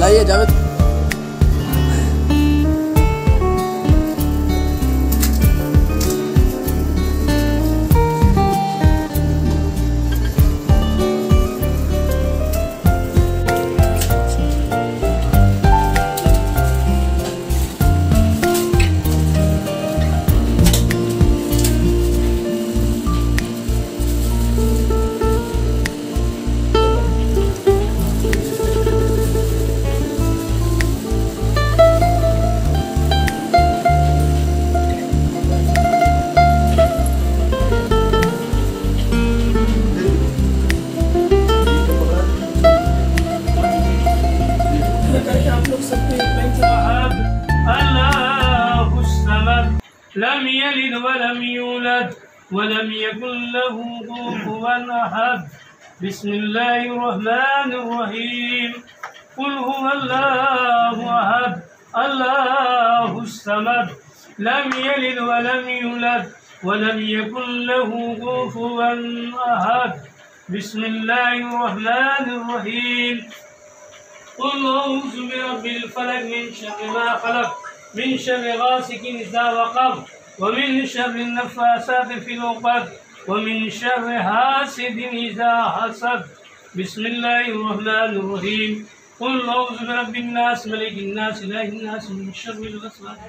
लाइए जावेद। लम यलिद वलम यूलद वलम यकुल लहू कुफुवन अहद। बिस्मिल्लाहिर्रहमानिर्रहीम। कुल हुवल्लाहु अहद अल्लाहुस समद लम यलिद वलम यूलद वलम यकुल लहू कुफुवन अहद। बिस्मिल्लाहिर्रहमानिर्रहीम। कुल औज़ु बिरब्बिल फलक मिन शर्रि मा खलक मिन शर्रि गासिकिन इज़ा वक़ब व मिन शर्रि नफ़्फ़ासाति फ़िल उक़द व मिन शर्रि हासिदिन इज़ा हसद। बिस्मिल्लाहिर्रहमानिर्रहीम। कुल औज़ु बिरब्बिन नास मलिकिन नास इलाहिन नास मिन शर्रिल वसवास।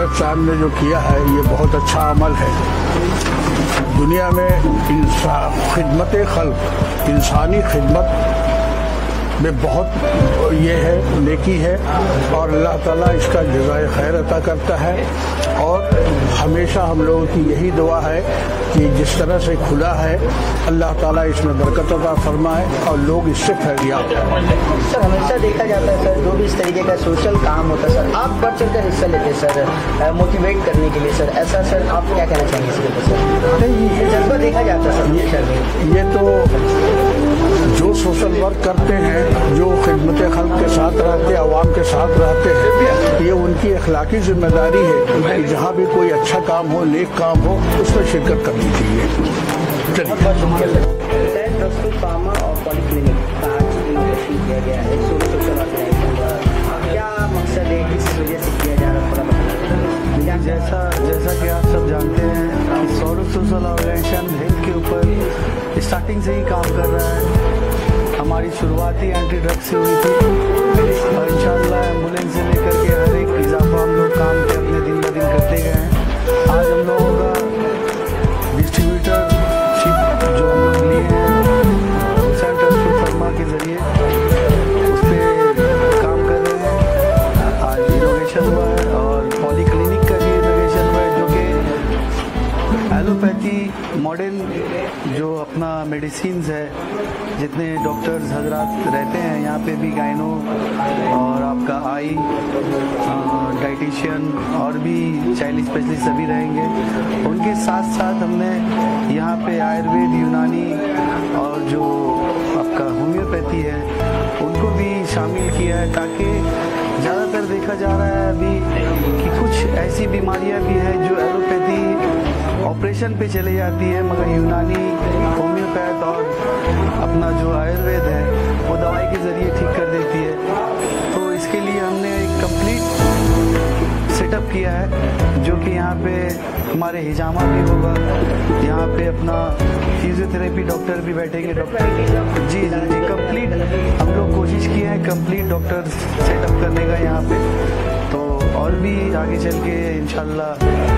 हजरत साहब ने जो किया है ये बहुत अच्छा अमल है। दुनिया में खिदमत खल्क, इंसानी खिदमत में बहुत ये है, नेकी है और अल्लाह ताला इसका जज़ाए खैर अता करता है। और हमेशा हम लोगों की यही दुआ है कि जिस तरह से खुला है अल्लाह ताला इसमें बरकत अता फरमाए और लोग इससे फैलियाब हों। सर हमेशा देखा जाता है सर, जो भी इस तरीके का सोशल काम होता है सर, आप बढ़ चढ़ कर हिस्सा लेते हैं सर, मोटिवेट करने के लिए सर। ऐसा सर आप क्या कहना चाहेंगे इसके ऊपर सर? ये जज्बा देखा जाता है सर। ये तो जो सोशल वर्क करते हैं, जो खिदमत खल्क के साथ रहते हैं, आवाम के साथ रहते हैं, ये उनकी अखलाकी जिम्मेदारी है कि जहाँ भी कोई अच्छा काम हो, नेक काम हो, उसमें शिरकत करनी चाहिए। प्रस्तुत फार्मा और पॉलीक्लिनिक का आज इनोवेशन किया गया है, सोशल ऑर्गेनाइजेशन द्वारा। क्या मकसद है, किस वजह से किया जा रहा है, थोड़ा बताइए। जैसा कि आप सब जानते हैं कि सौरभ सोशल ऑर्गेनाइजेशन हेल्थ के ऊपर स्टार्टिंग से ही काम कर रहा है। हमारी शुरुआत ही एंटी ड्रग से हुई थी और इंशाल्लाह एम्बुलेंस से लेकर के हर एक इजाफा हम लोग काम के अपने दिन ब दिन करते गए हैं। आज हम लोगों का डिस्ट्रीब्यूटरशिप जो हम लोग लिए हैं सेंटर फार्मा के ज़रिए, उस पर काम कर रहे हैं। आज इनोवेशन हुआ है और पॉलीक्लिनिक का भी इनोवेशन हुआ है, जो कि एलोपैथी मॉडर्न जो अपना मेडिसिन्स है, जितने डॉक्टर्स हजरात रहते हैं यहाँ पे भी, गाइनो और आपका आई, डाइटिशियन और भी चाइल्ड स्पेशलिस्ट सभी रहेंगे। उनके साथ साथ हमने यहाँ पे आयुर्वेद, यूनानी और जो आपका होम्योपैथी है उनको भी शामिल किया है, ताकि ज़्यादातर देखा जा रहा है अभी कि कुछ ऐसी बीमारियाँ भी हैं जो एलोपैथी ऑपरेशन पे चले जाती है, मगर यूनानी, होम्योपैथ और अपना जो आयुर्वेद है वो दवाई के ज़रिए ठीक कर देती है। तो इसके लिए हमने एक कंप्लीट सेटअप किया है, जो कि यहाँ पे हमारे हिजामा भी होगा, यहाँ पे अपना फिजियोथेरेपी डॉक्टर भी बैठेंगे। डॉक्टर जी कंप्लीट हम लोग कोशिश किए हैं कंप्लीट डॉक्टर सेटअप करने का यहाँ पे। तो और भी आगे चल के इंशाल्लाह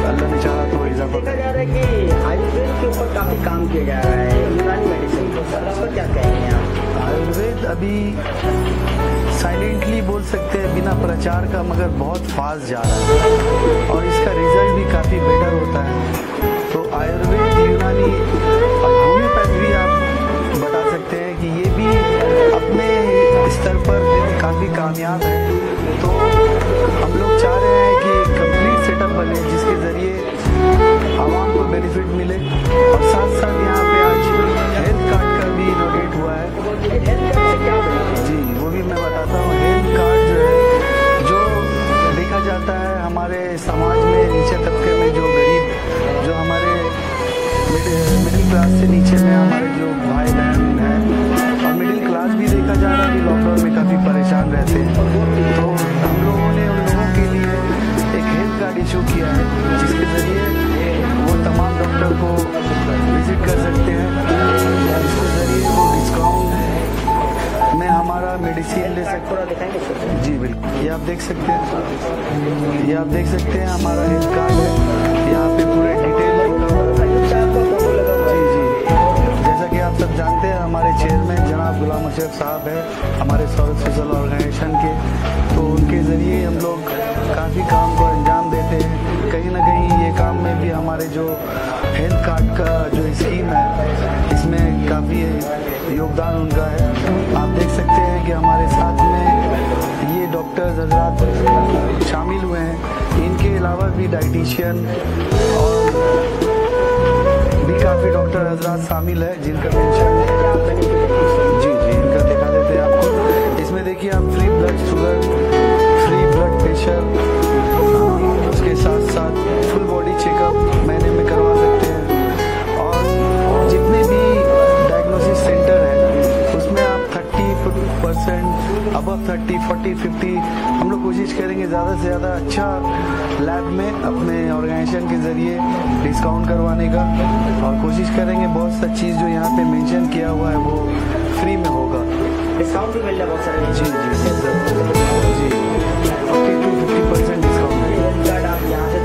अल्लाह ने चाहा तो इजाफा। देखा जा रहा है कि आयुर्वेद के ऊपर काफ़ी काम किया जा रहा है, यूनानी मेडिसिन को सर, उसको क्या कहेंगे आप? आयुर्वेद अभी साइलेंटली बोल सकते हैं बिना प्रचार का, मगर बहुत फास्ट जा रहा है और इसका रिजल्ट भी काफ़ी बेटर होता है। तो आयुर्वेद, यूनानी और होम्योपैथ भी आप बता सकते हैं कि ये भी अपने स्तर पर काफ़ी कामयाब है। तो हम लोग चाह रहे हैं कि कंप्लीट सेटअप बने, जिसके ज़रिए आवाम को बेनिफिट मिले। और साथ साथ यहाँ पे आज हेल्थ कार्ड का भी इनोवेट हुआ है। हेल्थ कार्ड से क्या जी वो भी मैं बताता हूँ। हेल्थ कार्ड जो है, जो देखा जाता है हमारे समाज में नीचे तबके में, जो गरीब, जो हमारे मिडिल क्लास से नीचे में हमारे जो भाई बहन हैं, और मिडिल क्लास भी देखा जा रहा है कि लॉकडाउन में काफ़ी परेशान रहते हैं। तो हम लोगों ने उन लोगों के लिए एक हेल्थ कार्ड इशू किया है, जिसके ज़रिए वो तमाम डॉक्टर को विजिट कर सकते हैं, जिसके ज़रिए वो डिस्काउंट में हमारा मेडिसिन ले सकते हैं। जी बिल्कुल, ये आप देख सकते हैं, ये आप देख सकते हैं हमारा हेल्थ कार्ड है, यहाँ पे पूरे डिटेल आप सब जानते हैं हमारे चेयरमैन जनाब गुलाम मुशर्रफ साहब है हमारे सौरभ सोशल ऑर्गेनाइजेशन के। तो उनके ज़रिए हम लोग काफ़ी काम को अंजाम देते हैं। कहीं ना कहीं ये काम में भी हमारे जो हेल्थ कार्ड का जो स्कीम है, इसमें काफ़ी योगदान उनका है। आप देख सकते हैं कि हमारे साथ में ये डॉक्टर्स हजरात शामिल हुए हैं। इनके अलावा भी डाइटिशियन और भी काफ़ी डॉक्टर हजरात शामिल है, जिनका मेंशन जी इनका दिखा देते हैं आपको। इसमें देखिए आप free blood sugar, free blood pressure, उसके साथ साथ फुल बॉडी चेकअप महीने में करवा सकते हैं। और जितने भी डायग्नोसिस सेंटर है उसमें आप 30% अबव 30, 40, 50 हम लोग कोशिश करेंगे ज़्यादा से ज़्यादा अच्छा लैब में अपने ऑर्गेनाइजेशन के ज़रिए डिस्काउंट करवाने का, और कोशिश करेंगे बहुत सा चीज़ जो यहाँ पे मेंशन किया हुआ है वो फ्री में होगा। डिस्काउंट भी मिल रहा है बहुत सारे। जी 50% डिस्काउंट है। हेल्थ कार्ड आप यहाँ से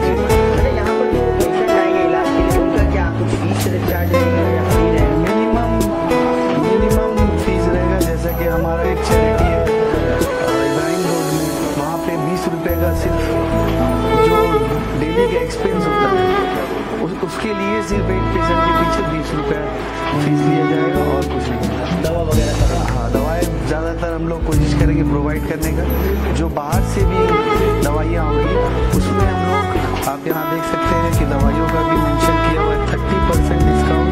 हमारा एक चैरिटी है इब्राहिम रोड में, वहाँ पे 20 रुपये का सिर्फ जो डेली का एक्सपेंस होता है उसके लिए सिर्फ एक पेशेंट के पीछे 20 रुपये फीस लिया जाएगा और कुछ नहीं। दवा वगैरह? हाँ, दवाएं ज़्यादातर हम लोग कोशिश करेंगे प्रोवाइड करने का। जो बाहर से भी दवाइयाँ होंगी उसमें हम लोग, आप यहाँ देख सकते हैं कि दवाइयों का भी मेंशन किया हुआ है 30% discount,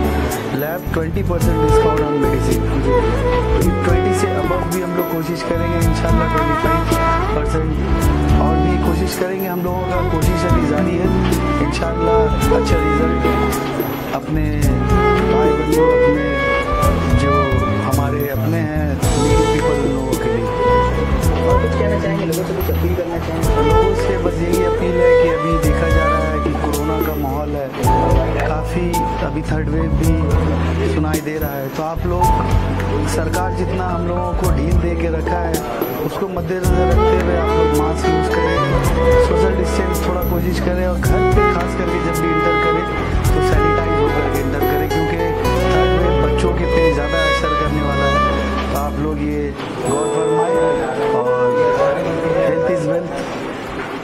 lab 20% discount on medicine. 20 से अबव भी हम लोग कोशिश करेंगे इंशाल्लाह 25% और भी कोशिश करेंगे। हम लोगों का कोशिश अभी जारी है, इंशाल्लाह अच्छा रिजल्ट अपने भाई बंधु, अपने जो हमारे अपने हैं पीपल, उन लोगों के लिए। और कुछ कहना चाहेंगे लोगों से, कुछ अपील करना चाहेंगे? लोगों से बस यही अपील है कि अभी देखा जा रहा है कि कोरोना का माहौल है, काफ़ी अभी थर्ड वेव भी सुनाई दे रहा है, तो आप लोग सरकार जितना हम लोगों को ढील दे के रखा है उसको मद्देनजर रखते हुए आप लोग मास्क यूज़ करें, सोशल डिस्टेंस थोड़ा कोशिश करें और घर पे खास करके जब भी इंटर करें तो सैनिटाइज होकर के इंटर करें, क्योंकि थर्ड वेव बच्चों के पे ज़्यादा असर करने वाला है। तो आप लोग ये गौर फरमाएं और health is wealth.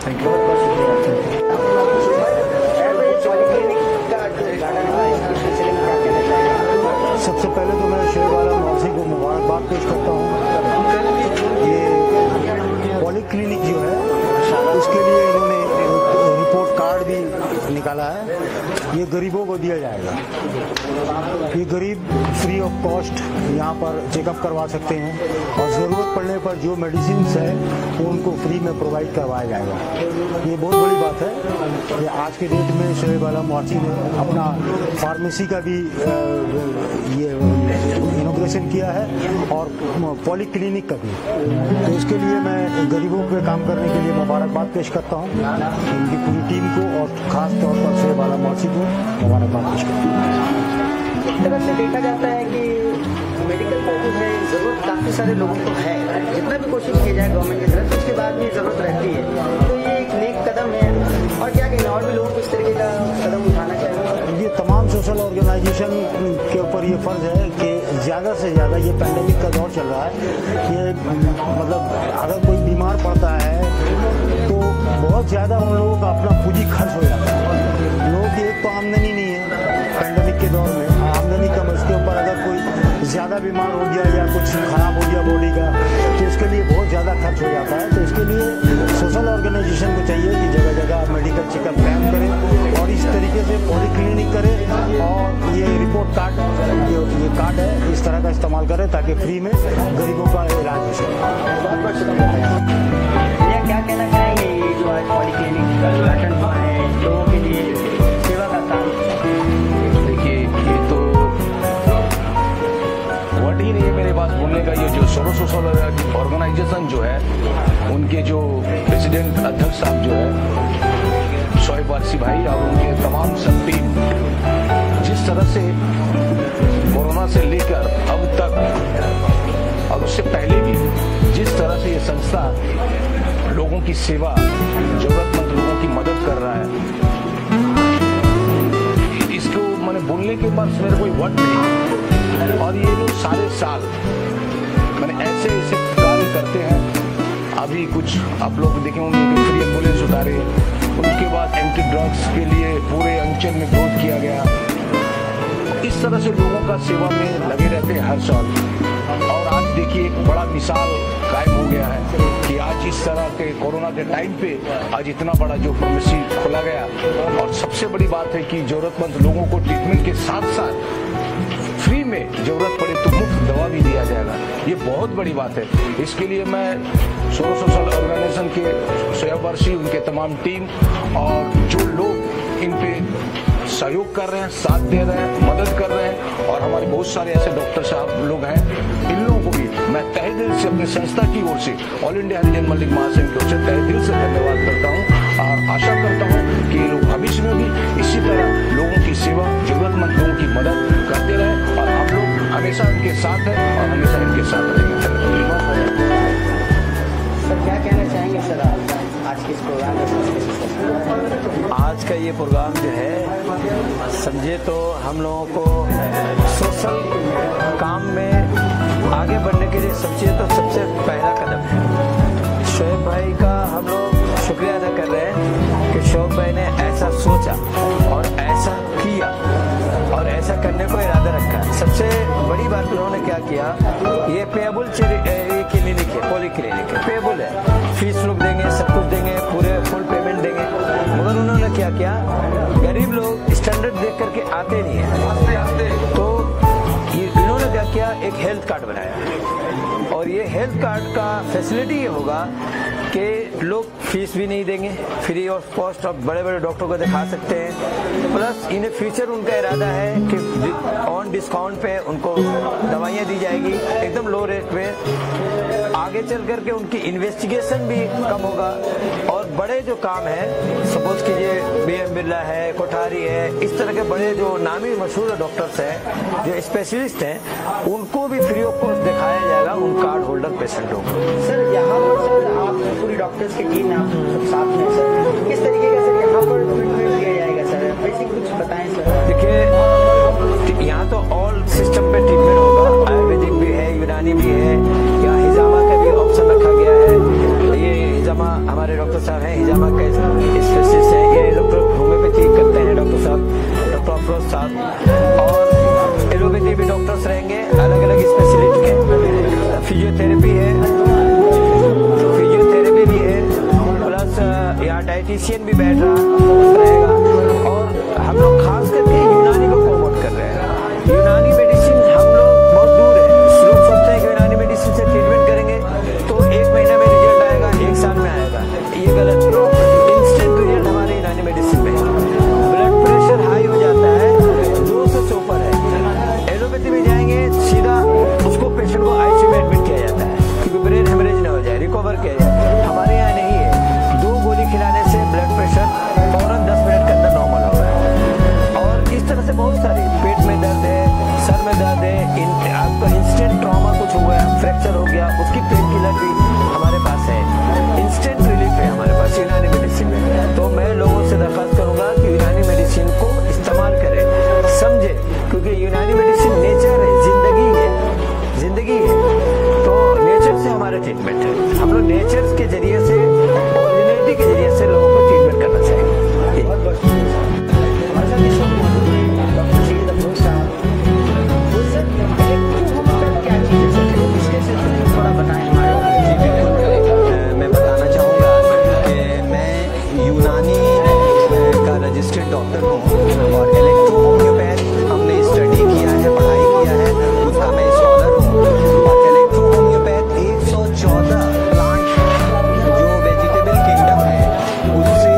Thank you. सबसे पहले तो मैं शेरवाला मौसी को मुबारकबाद पेश करता हूँ। ये पॉलीक्लिनिक जो है उसके लिए इन्होंने रिपोर्ट कार्ड भी निकाला है, ये गरीबों को दिया जाएगा। ये गरीब फ्री ऑफ कॉस्ट यहाँ पर चेकअप करवा सकते हैं और ज़रूरत पड़ने पर जो मेडिसिन है वो उनको फ्री में प्रोवाइड करवाया जाएगा। ये बहुत बड़ी बात है कि आज के डेट में शेरवाला मौसी ने अपना फार्मेसी का भी ये इनॉग्रेशन किया है और पॉलीक्लिनिक का भी। तो इसके लिए मैं गरीबों पे काम करने के लिए मुबारकबाद पेश करता हूँ इनकी पूरी टीम को और ख़ास तौर पर शेरवाला मौसी को मुबारकबाद पेश करता हूँ। एक तरह से देखा जाता है कि मेडिकल कॉलेज है, ज़रूरत काफ़ी सारे लोगों को है, जितना भी कोशिश की जाए गवर्नमेंट की तरफ से उसके बाद भी ज़रूरत रहती है, तो ये एक नेक कदम है। और क्या कहना, और भी लोगों को इस तरीके का कदम उठाना चाहिए। ये तमाम सोशल ऑर्गेनाइजेशन के ऊपर ये फ़र्ज है कि ज़्यादा से ज़्यादा, ये पैंडेमिक का दौर चल रहा है, ये मतलब अगर कोई बीमार पड़ता है तो बहुत ज़्यादा उन लोगों का अपना पूंजी खर्च हो जाता है। लोगों की एक तो आमदनी नहीं है पैंडेमिक के दौर में, आमदनी कम, इसके ऊपर अगर कोई ज़्यादा बीमार हो गया या कुछ ख़राब हो गया बॉडी का तो इसके लिए बहुत ज़्यादा खर्च हो जाता है। तो इसके लिए सोशल ऑर्गेनाइजेशन को चाहिए कि जगह जगह मेडिकल चेकअप कैंप करें और इस तरीके से पॉलीक्लिनिक करें और ये रिपोर्ट कार्ड, ये कार्ड है, इस तरह का इस्तेमाल करें ताकि फ्री में गरीबों का इलाज हो सके। क्या कहना चाहेंगे, ये जो आज पॉलीक्लिनिक का उद्घाटन हुआ है लोगों के लिए सेवा का काम? देखिए, ये तो वर्ड ही नहीं है मेरे पास बोलने का। ये जो सोशल ऑर्गेनाइजेशन जो है, उनके जो प्रेसिडेंट अध्यक्ष साहब जो है शोएब वारसी भाई और उनके तमाम सब टीम, जिस तरह से कोरोना से लेकर अब तक और उससे पहले भी जिस तरह से ये संस्था लोगों की सेवा, जरूरतमंद लोगों की मदद कर रहा है, इसको मैंने बोलने के बाद मेरे कोई वर्ड नहीं। और ये लोग सारे साल मैंने ऐसे ऐसे कार्य करते हैं। अभी कुछ आप लोग देखे होंगे कि फ्री एम्बुलेंस उतारे, उनके बाद एंटी ड्रग्स के लिए पूरे अंचल में विरोध किया गया। इस तरह से लोगों का सेवा में लगे रहते हैं हर साल। और आज देखिए एक बड़ा मिसाल कायम हो गया है कि आज इस तरह के कोरोना के टाइम पे आज इतना बड़ा जो फार्मेसी खोला गया। और सबसे बड़ी बात है कि जरूरतमंद लोगों को ट्रीटमेंट के साथ साथ फ्री में जरूरत पड़े तो मुफ्त दवा भी दिया जाएगा। ये बहुत बड़ी बात है। इसके लिए मैं सोशल ऑर्गेनाइजेशन के शोएब वारसी, उनके तमाम टीम और जो लोग इन पे सहयोग कर रहे हैं, साथ दे रहे हैं, मदद कर रहे हैं, और हमारे बहुत सारे ऐसे डॉक्टर साहब लोग हैं, इन लोगों को भी मैं तहे दिल से अपनी संस्था की ओर से, ऑल इंडिया हरिजन मल्लिक महासंघ की ओर से तहे दिल से धन्यवाद करता हूँ। और आशा करता हूँ कि ये लोग भविष्य में भी इसी तरह लोगों की सेवा, जरूरतमंद लोगों की मदद करते रहें और हम लोग हमेशा इनके साथ हैं और हमेशा इनके साथ रहेंगे। सर क्या कहना चाहेंगे सर आज के इस प्रोग्राम में? आज का ये प्रोग्राम जो है समझे तो हम लोगों को सोशल काम में आगे बढ़ने के लिए सबसे पहला कदम है। शोएब भाई का हम लोग शुक्रिया अदा कर रहे हैं कि शोएब भाई ने ऐसा सोचा और ऐसा किया और ऐसा करने को इरादा रखा। सबसे बड़ी बात उन्होंने क्या किया, ये पेएबल क्लिनिक है, पॉली क्लिनिक है, पेएबल है, फीस लोग देंगे, सब कुछ देंगे, पूरे फुल पेमेंट देंगे। मगर उन्होंने क्या किया, गरीब लोग स्टैंडर्ड देख करके आते नहीं है, तो इन्होंने क्या किया, एक हेल्थ कार्ड बनाया। और ये हेल्थ कार्ड का फैसिलिटी ये होगा कि लोग फीस भी नहीं देंगे, फ्री ऑफ कॉस्ट ऑफ बड़े बड़े डॉक्टर को दिखा सकते हैं। प्लस इन फ्यूचर उनका इरादा है कि ऑन डिस्काउंट पे उनको दवाइयाँ दी जाएगी एकदम लो रेट पे। आगे चल करके उनकी इन्वेस्टिगेशन भी कम होगा और बड़े जो काम है, सपोज कीजिए BM बिरला है, कोठारी है, इस तरह के बड़े जो नामी मशहूर डॉक्टर्स हैं, जो स्पेशलिस्ट हैं, उनको भी फ्री ऑफ कॉस्ट दिखाया जाएगा उन कार्ड होल्डर पेशेंटों को। सर यहाँ पर सर आप पूरी डॉक्टर्स की टीम है, आप सब साथ में सर, किस तरीके का सर यहाँ पर ट्रीटमेंट दिया जाएगा सर, बेसिक कुछ बताएं सर। देखिए यहाँ तो ऑल सिस्टम पे ट्रीटमेंट होगा, आयुर्वेदिक भी है, यूनानी भी है, यहाँ हिजामा का भी ऑप्शन रखा गया है। ये हिजामा हमारे डॉक्टर साहब हैं, हिजामा के स्पेशलिस्ट हैं, ये डॉक्टर होम्योपैथी करते हैं डॉक्टर साहब, डॉक्टर अफरोज साहब, और एलोपैथी भी डॉक्टर्स रहेंगे अलग अलग स्पेशलिस्ट के। फिजियोथेरेपी है, फिजियोथेरेपी भी है, प्लस यहाँ डाइटिशियन भी बैठ रहेगा। और हम लोग खास करके यूनानी को प्रमोट कर रहे हैं। यूनानी मेडिसिन हम लोग बहुत दूर है, लोग सोचते हैं कि यूनानी मेडिसिन से ट्रीटमेंट करेंगे तो 1 महीना में रिजल्ट आएगा, 1 साल में आएगा, ये गलत है। इंस्टेंट रिजल्ट हमारे यूनानी मेडिसिन में है। ब्लड प्रेशर हाई हो जाता है, 200 से ऊपर है, एलोपैथी में जाएंगे सीधा उसको पेशेंट को ICU में एडमिट किया जाता है क्योंकि ब्रेन हेमरेज ना हो जाए, रिकवर किया जाए। हमारे यहाँ नहीं है, 2 गोली खिलाने से ब्लड प्रेशर फौरन 10 मिनट के अंदर नॉर्मल हो रहा है। और इस तरह से बहुत सारी, पेट में दर्द है, सर में दर्द है, आपका इंस्टेंट ट्रॉमा कुछ हुआ है, फ्रैक्चर हो गया, उसकी पेन किलर भी हमारे पास है, इंस्टेंट रिलीफ है हमारे पास यूनानी मेडिसिन में। तो मैं लोगों से दरख्वास्त करूंगा कि यूनानी मेडिसिन को इस्तेमाल करें, समझे, क्योंकि यूनानी मेडिसिन नेचर है, जिंदगी है, तो नेचर से हमारा ट्रीटमेंट है। हम लोग नेचर के जरिए से, ओरिजिनलिटी के जरिए से लोगों को ट्रीटमेंट करना चाहिए। मैं बताना चाहूँगा कि मैं यूनानी का रजिस्टर्ड डॉक्टर हूँ और इलेक्ट्रो होम्योपैथ हमने स्टडी किया है, पढ़ाई किया है, उसका मैं स्कॉलर हूँ। और इलेक्ट्रो होम्योपैथ 114 प्लांट जो वेजिटेबल किंगडम है उससे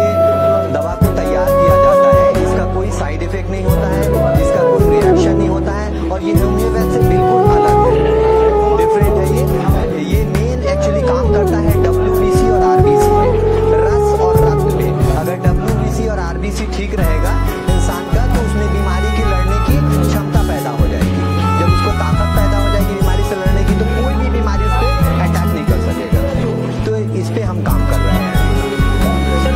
दवा को तैयार किया जाता है। इसका कोई साइड इफेक्ट नहीं होता है, इसका कोई रिएक्शन नहीं होता है और ये होम्योपैथ से बिल्कुल अलग है, डिफरेंट है। ये मेन एक्चुअली काम करता है WBC और RBC में, रस और रक्त में। अगर WBC और RBC ठीक रहेगा इंसान का तो उसमें बीमारी की लड़ने की क्षमता पैदा हो जाएगी। जब उसको ताकत पैदा हो जाएगी बीमारी से लड़ने की तो कोई भी बीमारी उस पर अटैक नहीं कर सकेगा। तो इस पे हम काम कर रहे हैं। सर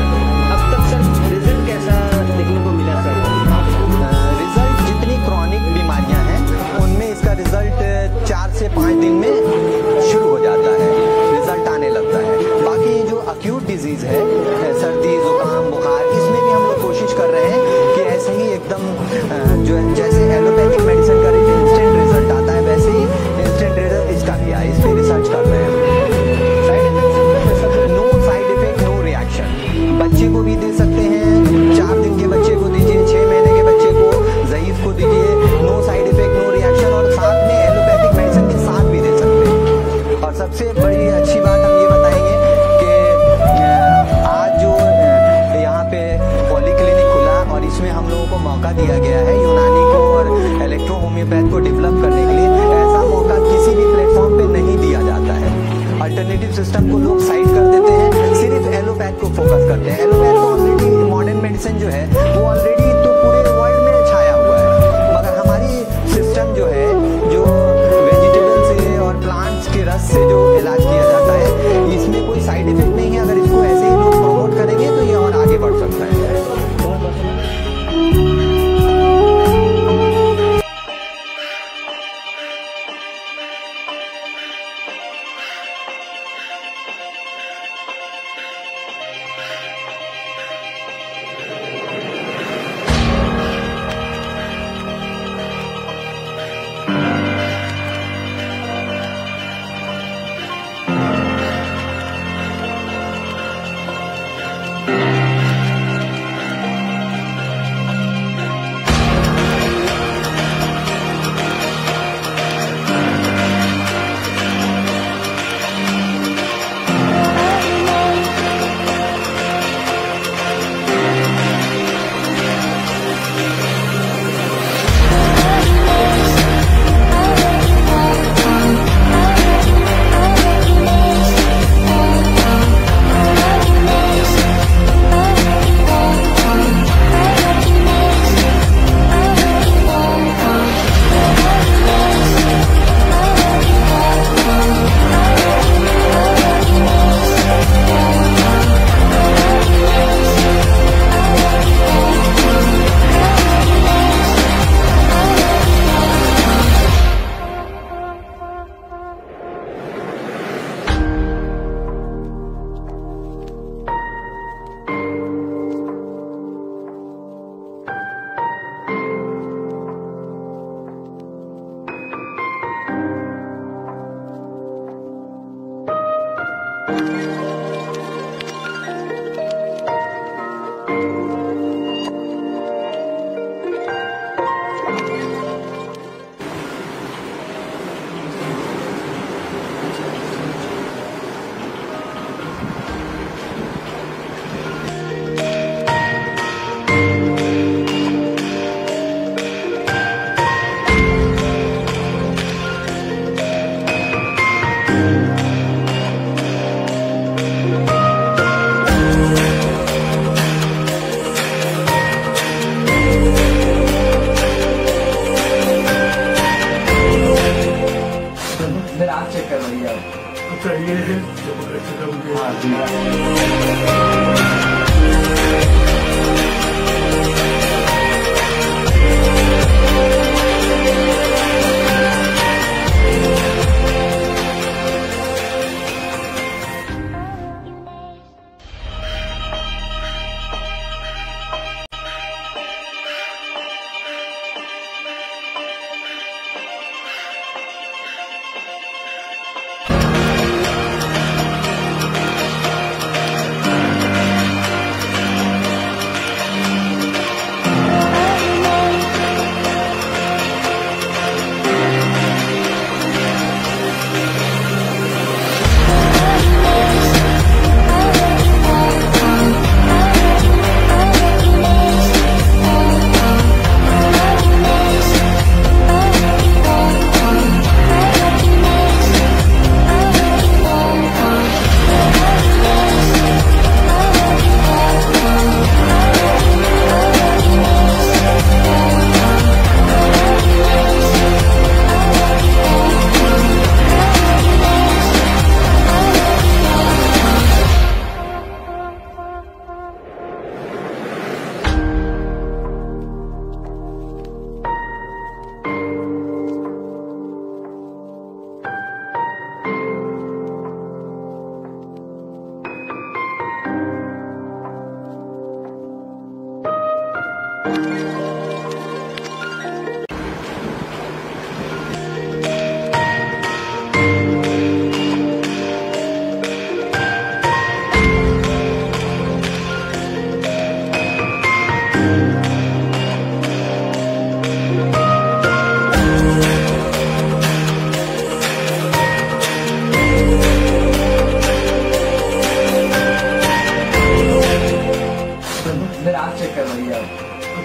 अब तक सर रिजल्ट कैसा देखने को मिला सर? रिजल्ट जितनी क्रॉनिक बीमारियां हैं उनमें इसका रिजल्ट 4 से 5 दिन में शुरू हो जाता है, रिजल्ट आने लगता है। बाकी जो अक्यूट डिजीज है, सर्दी जुकाम बुखार, इसमें भी हम लोग कोशिश कर रहे हैं कि ऐसे ही एकदम जो है जैसे एलोपैथिक मेडिसिन का इंस्टेंट रिजल्ट आता है वैसे ही इंस्टेंट रिजल्ट इसका भी आए, इस पर रिसर्च कर रहे हैं। No side effect, no reaction. बच्चे को भी दे सकते हैं, 4 दिन के बच्चे को दीजिए, 6 महीने के बच्चे को, ज़ईफ को दीजिए, no side effect, no reaction, और साथ में एलोपैथिक मेडिसिन के साथ भी दे सकते हैं। और सबसे बड़ी अच्छी बात हम ये बताएंगे कि आज जो यहाँ पे पॉली क्लिनिक खुला और इसमें हम लोगों को मौका दिया गया है यूनानी को और इलेक्ट्रो होम्योपैथ को डेवलप करने के लिए। ऐसा मौका किसी भी प्लेटफॉर्म पे नहीं दिया जाता है। अल्टरनेटिव सिस्टम को लोग साइड कर देते हैं, सिर्फ एलोपैथ को फोकस करते हैं। एलोपैथ को ऑलरेडी मॉडर्न मेडिसिन जो है वो ऑलरेडी तो पूरे वर्ल्ड में छाया हुआ है, मगर हमारी सिस्टम जो है, जो वेजिटेबल से और प्लांट्स के रस से जो इलाज किया जाता है, इसमें कोई साइड इफेक्ट नहीं है। अगर इसको ऐसे ही लोग प्रमोट करेंगे तो ये और आगे बढ़ सकता है। अच्छा ये है हाँ जी।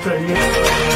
चाहिए।